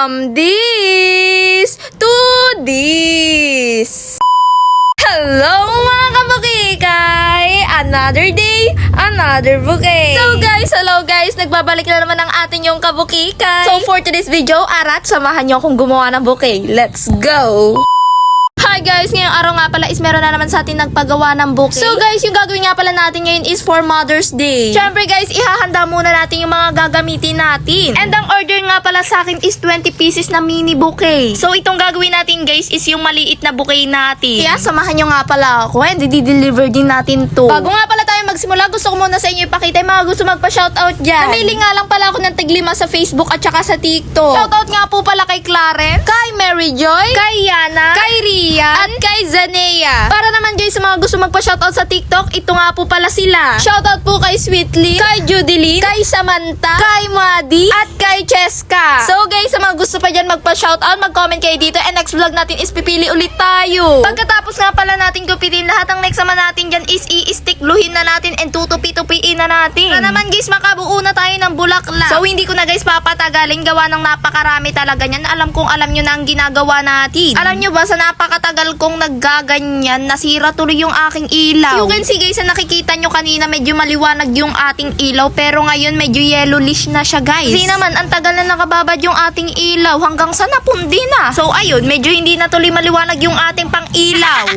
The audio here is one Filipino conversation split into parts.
From this to this. Hello mga kabukikay! Another day, another bouquet. So guys, hello guys! Nagbabalik na naman ang atin yung kabukikay. So for today's video, arat, samahan nyo akong gumawa ng bouquet. Let's go! Hi guys! Ngayong araw nga pala is meron na naman sa atin nagpagawa ng bouquet. So guys, yung gagawin nga pala natin ngayon is for Mother's Day. Siyempre guys, ihahanda muna natin yung mga gagamitin natin. And ang order nga pala sa akin is 20 pieces na mini bouquet. So itong gagawin natin guys is yung maliit na bouquet natin. Kaya samahan nyo nga pala ako and i-deliver din natin to. Bago nga pala tayo magsimula, gusto ko muna sa inyo ipakita yung mga gusto magpa-shoutout dyan. Namili nga lang pala ako ng tiglima sa Facebook at saka sa TikTok. Shoutout nga po pala kay Clarence, kay Mary Joy, kay Yana, kay Ria, at kay Zanea. Para naman guys sa mga gusto magpa-shoutout sa TikTok, ito nga po pala sila. Shoutout po kay Sweetly, kay Judilyn, kay Samantha, kay Madi, at kay Cheska. So guys, sa mga gusto pa dyan magpa-shoutout, mag-comment kayo dito and next vlog natin is pipili ulit tayo. Pagkatapos nga pala natin gupitin lahat, ang next naman natin dyan is i-stickluhin na natin and tutupi-tupiin na natin. Para naman guys, makabuo na tayo ng bulaklak. So hindi ko na guys papatagalin, gawa ng napakarami talaga niyan. Alam kong alam nyo na ang ginagawa natin. Alam nyo ba, sa napakatagal kong naggaganyan, nasira tuloy yung aking ilaw. So you can see guys, na nakikita nyo kanina medyo maliwanag yung ating ilaw, pero ngayon medyo yellowish na siya guys. Kasi naman, ang tagal na nakababad yung ating ilaw hanggang sa napundi na. So ayun, medyo hindi na tuloy maliwanag yung ating pang ilaw.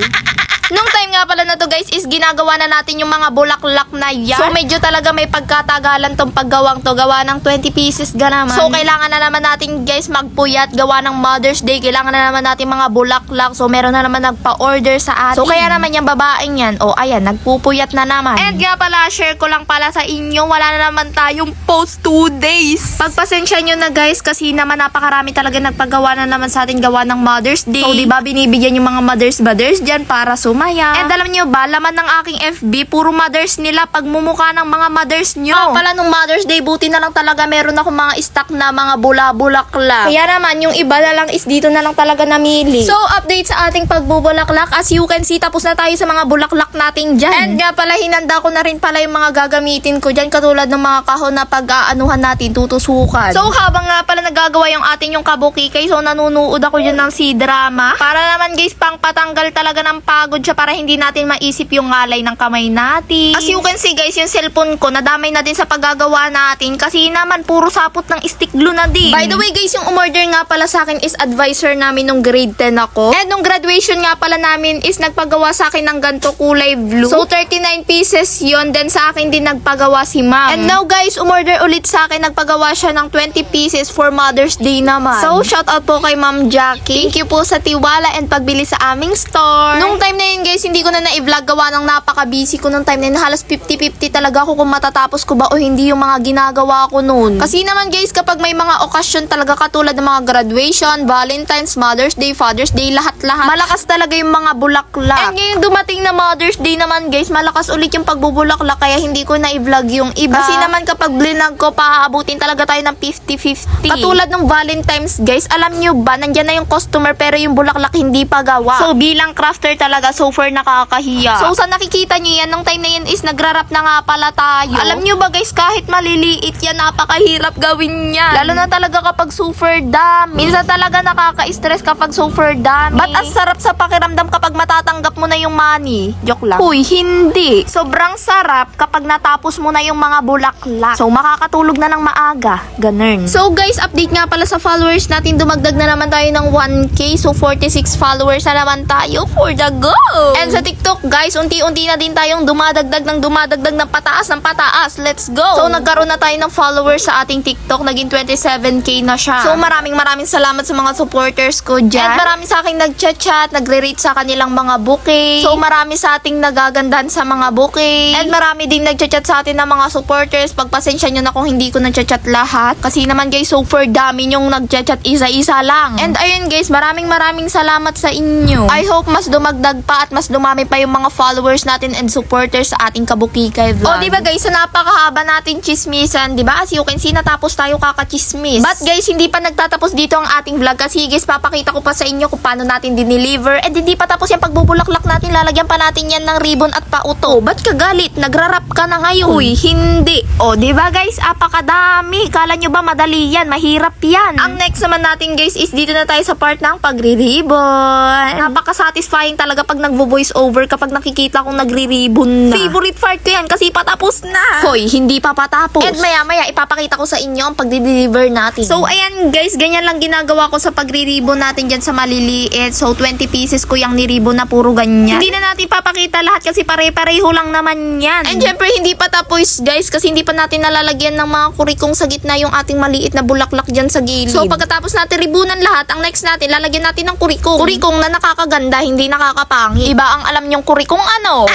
Nung time nga pala na to guys is ginagawa na natin yung mga bulaklak na yan. So medyo talaga may pagkatagalan tong paggawang to. Gawa ng 20 pieces ga naman. So kailangan na naman natin guys magpuyat. Gawa ng Mother's Day. Kailangan na naman natin mga bulaklak. So meron na naman nagpa-order sa atin. So kaya naman yung babaeng yan. O ayan, nagpupuyat na naman. And nga pala, share ko lang pala sa inyo. Wala na naman tayong post 2 days. Pagpasensya nyo na guys kasi naman napakarami talaga nagpagawa na naman sa atin gawa ng Mother's Day. So diba binibigyan yung mga mothers dyan para sumaya. And alam nyo ba, laman ng aking FB, puro mothers nila pagmumukha ng mga mothers nyo. Pala nung Mother's Day, buti na lang talaga meron ako mga stock na mga bula-bulaklak. Kaya naman, yung iba na lang is dito na lang talaga namili. So, update sa ating pagbubulaklak. As you can see, tapos na tayo sa mga bulaklak natin dyan. And nga pala, hinanda ko na rin pala yung mga gagamitin ko dyan, katulad ng mga kahon na pag-aanuhan natin, tutusukan. So, habang nga pala nagagawa yung atin yung kabukikay, so nanunood ako dyan ng C-drama. Para naman guys, pang patanggal talaga ng pagod siya para hindi natin maisip yung ngalay ng kamay natin. As you can see guys, yung cellphone ko nadamay na din sa paggagawa natin kasi naman puro sapot ng stick glue na din. By the way guys, yung umorder nga pala sa akin is advisor namin nung grade 10 ako. And nung graduation nga pala namin is nagpagawa sa akin ng ganto kulay blue. So 39 pieces yon. Then sa akin din nagpagawa si ma'am. And now guys, umorder ulit sa akin, nagpagawa siya ng 20 pieces for Mother's Day naman. So shout out po kay Ma'am Jackie. Thank you po sa tiwala and pagbili sa aming store. Nung time na yun guys, hindi ko na na-vlog gawa ng napaka-busy ko nung time na yun. Halos 50-50 talaga ako kung matatapos ko ba o hindi yung mga ginagawa ko noon. Kasi naman guys, kapag may mga okasyon talaga katulad ng mga graduation, Valentine's, Mother's Day, Father's Day, lahat-lahat, malakas talaga yung mga bulaklak. And ngayon dumating na Mother's Day naman guys, malakas ulit yung pagbubulaklak kaya hindi ko na-vlog yung iba. Kasi naman kapag blinag ko, pahaabutin talaga tayo ng 50-50. Katulad ng Valentine's guys, alam nyo ba, nandyan na yung customer pero yung bulaklak hindi pa gawa. So bilang crafter talaga, so far nakakahiya. So sa nakikita nyo yan, nung time na yan is nagrarap na nga pala tayo. Alam nyo ba guys, kahit maliliit yan, napakahirap gawin yan. Lalo na talaga kapag super dami. Minsan talaga nakaka-stress kapag super dami. Ba't ang sarap sa pakiramdam kapag matatanggap mo na yung money? Joke lang. Uy, hindi. Sobrang sarap kapag natapos mo na yung mga bulaklak. So makakatulog na ng maaga. Ganun. So guys, update nga pala sa followers natin. Dumagdag na naman tayo ng 1K. So 46 followers na naman tayo for the go. And sa TikTok guys, unti-unti na din tayong dumadagdag ng pataas ng pataas. Let's go! So nagkaroon na tayo ng followers sa ating TikTok. Naging 27k na siya. So maraming salamat sa mga supporters ko dyan. And marami sa aking nagchat-chat, nagre-rate sa kanilang mga bouquet. So marami sa ating nagagandahan sa mga bouquet. And marami ding nagchat-chat sa atin ng mga supporters. Pagpasensya nyo na kung hindi ko nagchat-chat lahat. Kasi naman guys, so for dami yung nagchat-chat isa-isa lang. And ayun guys, maraming salamat sa inyo. I hope mas dumagdag pa pa at mas dumami pa yung mga followers natin and supporters sa ating Kabukikay vlog. O, diba guys, sa napakahaba natin chismisan, diba? As you can see, natapos tayo kakachismis. But guys, hindi pa nagtatapos dito ang ating vlog kasi guys, papakita ko pa sa inyo kung paano natin dineliver and hindi pa tapos yung pagbubulaklak natin. Lalagyan pa natin yan ng ribbon at pauto. Ba't ka galit? Nagrarap ka na ngayon. Uy, hindi. O, diba guys, apakadami. Kala nyo ba madali yan? Mahirap yan. Ang next naman natin guys is dito na tayo sa part ng pagre-ribbon. Napaka-satisfying talaga pag nagvo-voice over kapag nakikita kong nagre-ribbon na. Favorite part ko yan kasi patapos na. Hoy, hindi pa patapos. And maya-maya ipapakita ko sa inyo ang pagde-deliver natin. So, ayan guys, ganyan lang ginagawa ko sa pagre-ribbon natin dyan sa maliliit. So, 20 pieces ko yung ni-ribbon na puro ganyan. Hindi na natin papakita lahat kasi pare-pareho lang naman yan. And syempre, hindi pa tapos guys kasi hindi pa natin nalalagyan ng mga kurikong sa gitna yung ating maliit na bulaklak dyan sa gilid. So, pagkatapos natin ribunan lahat, ang next natin, lalagyan natin ng kurikong. Kurikong na nakakaganda, hindi nakakapangit. Iba ang alam nyong kurikong ano?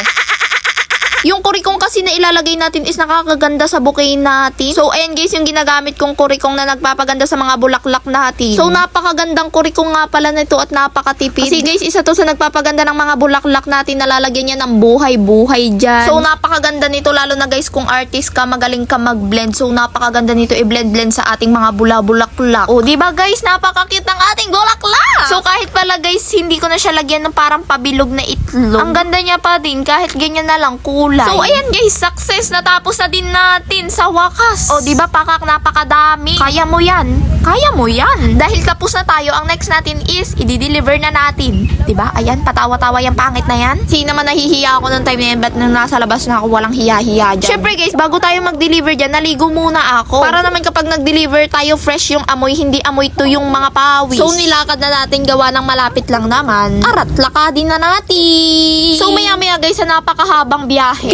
Yung kurikong kasi na ilalagay natin is nakakaganda sa bouquet natin. So, ayan guys, yung ginagamit kong kurikong na nagpapaganda sa mga bulaklak natin. So, napakagandang kurikong nga pala nito at napakatipid. Kasi guys, isa to sa nagpapaganda ng mga bulaklak natin na lalagyan niya ng buhay-buhay dyan. So, napakaganda nito lalo na guys kung artist ka, magaling ka mag-blend. So, napakaganda nito i-blend-blend sa ating mga bula-bulaklak. O, diba guys, napakakit ng ating bulaklak. So, kahit pala guys, hindi ko na siya lagyan ng parang pabilog na itlog. Ang ganda niya pa din, kahit ganyan na lang, cool. So, ayan guys, success. Natapos na din natin sa wakas. O, diba pakak, napakadami. Kaya mo yan. Kaya mo yan. Dahil tapos na tayo, ang next natin is, i-deliver na natin. Diba? Ayan, patawa-tawa yung pangit na yan. Sino naman nahihiya ako nung time na yan, ba't nung nasa labas na ako, walang hiya-hiya dyan. Syempre guys, bago tayo mag-deliver dyan, naligo muna ako. Para naman kapag nag-deliver tayo, fresh yung amoy, hindi amoy to yung mga pawis. So, nilakad na natin gawa ng malapit lang naman. Arat, lakadin na natin. So, maya-maya guys, sa napakahabang biyahe.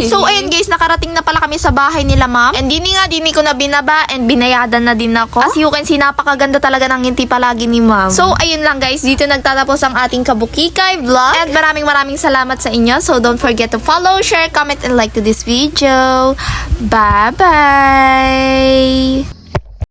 So, ayun guys, nakarating na pala kami sa bahay nila ma'am. And dini ko na binaba and binayadan na din ako. As you can see, napakaganda talaga ng ngiti palagi ni ma'am. So, ayun lang guys, dito nagtatapos ang ating Kabukikay vlog. And maraming salamat sa inyo. So, don't forget to follow, share, comment, and like to this video. Bye-bye!